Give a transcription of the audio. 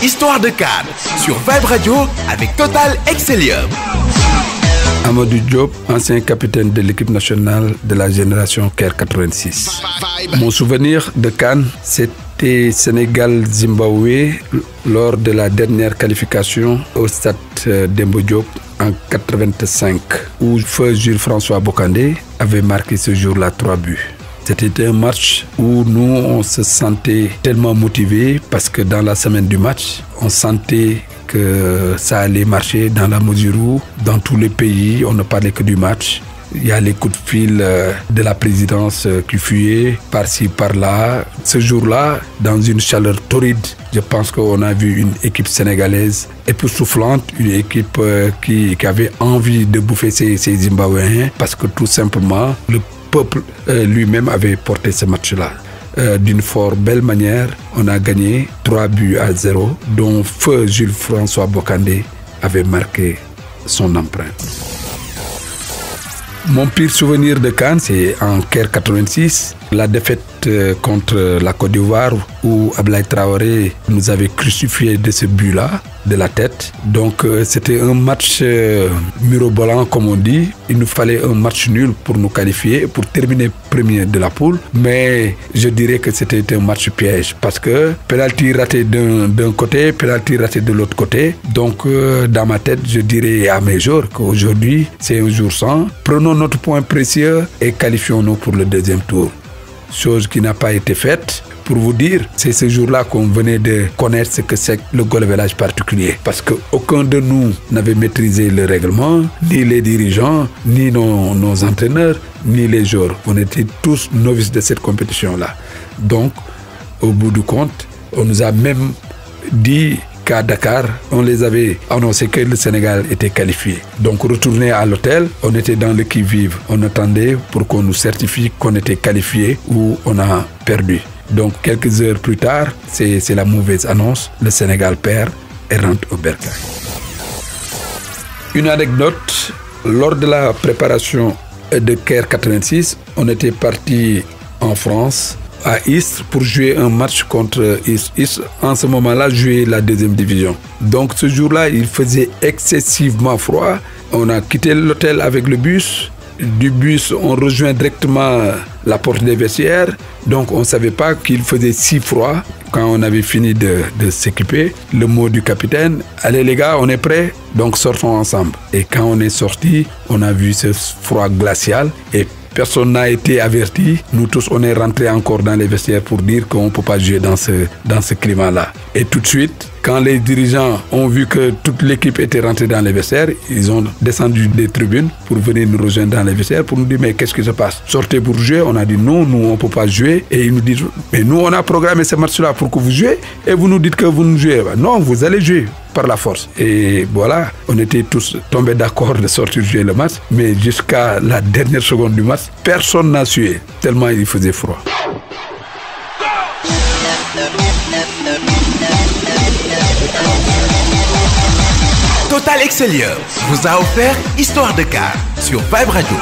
Histoire de CAN sur Vibe Radio avec Total Excellium. Amadou Diop, ancien capitaine de l'équipe nationale de la génération Caire 86. Mon souvenir de CAN, c'était Sénégal-Zimbabwe lors de la dernière qualification au stade Demba Diop en 85, où feu Jules François Bocandé avait marqué ce jour-là 3 buts. C'était un match où nous, on se sentait tellement motivés parce que dans la semaine du match, on sentait que ça allait marcher dans la mesure où, dans tous les pays, on ne parlait que du match. Il y a les coups de fil de la présidence qui fuyaient par-ci, par-là. Ce jour-là, dans une chaleur torride, je pense qu'on a vu une équipe sénégalaise époustouflante, une équipe qui avait envie de bouffer ces Zimbabwéens parce que tout simplement, le peuple lui-même avait porté ce match-là. D'une fort belle manière, on a gagné 3-0, dont feu Jules François Bocandé avait marqué son empreinte. Mon pire souvenir de CAN, c'est en Caire 86, la défaite contre la Côte d'Ivoire où Ablaye Traoré nous avait crucifié de ce but-là, de la tête. Donc c'était un match mirobolant comme on dit. Il nous fallait un match nul pour nous qualifier, pour terminer premier de la poule. Mais je dirais que c'était un match piège parce que penalty raté d'un côté, penalty raté de l'autre côté. Donc dans ma tête, je dirais à mes jours qu'aujourd'hui, c'est un jour sans. Prenons notre point précieux et qualifions-nous pour le deuxième tour. Chose qui n'a pas été faite. Pour vous dire, c'est ce jour-là qu'on venait de connaître ce que c'est le goal-average particulier. Parce qu'aucun de nous n'avait maîtrisé le règlement, ni les dirigeants, ni nos entraîneurs, ni les joueurs. On était tous novices de cette compétition-là. Donc, au bout du compte, on nous a même dit qu'à Dakar, on les avait annoncé que le Sénégal était qualifié. Donc, retourné à l'hôtel, on était dans le qui-vive. On attendait pour qu'on nous certifie qu'on était qualifié ou on a perdu. Donc, quelques heures plus tard, c'est la mauvaise annonce. Le Sénégal perd et rentre au bercail. Une anecdote, lors de la préparation de Caire 86, on était parti en France, à Istres, pour jouer un match contre Istres. Istres, en ce moment-là, jouait la 2e division. Donc, ce jour-là, il faisait excessivement froid. On a quitté l'hôtel avec le bus. Du bus, on rejoint directement la porte des vestiaires. Donc, on ne savait pas qu'il faisait si froid. Quand on avait fini de s'équiper, le mot du capitaine, « Allez les gars, on est prêts, donc sortons ensemble ». Et quand on est sorti, on a vu ce froid glacial et personne n'a été averti. Nous tous, on est rentrés encore dans les vestiaires pour dire qu'on ne peut pas jouer dans ce climat-là. Et tout de suite, quand les dirigeants ont vu que toute l'équipe était rentrée dans les vestiaires, ils ont descendu des tribunes pour venir nous rejoindre dans les vestiaires pour nous dire « Mais qu'est-ce qui se passe? Sortez pour jouer ». On a dit « Non, nous, on ne peut pas jouer ». Et ils nous disent « Mais nous, on a programmé ce match-là pour que vous jouiez et vous nous dites que vous ne jouez pas. Non, vous allez jouer par la force ». Et voilà, on était tous tombés d'accord de sortir jouer le match. Mais jusqu'à la dernière seconde du match, personne n'a sué, tellement il faisait froid. Total Excellium vous a offert Histoire de CAN sur Vibe Radio.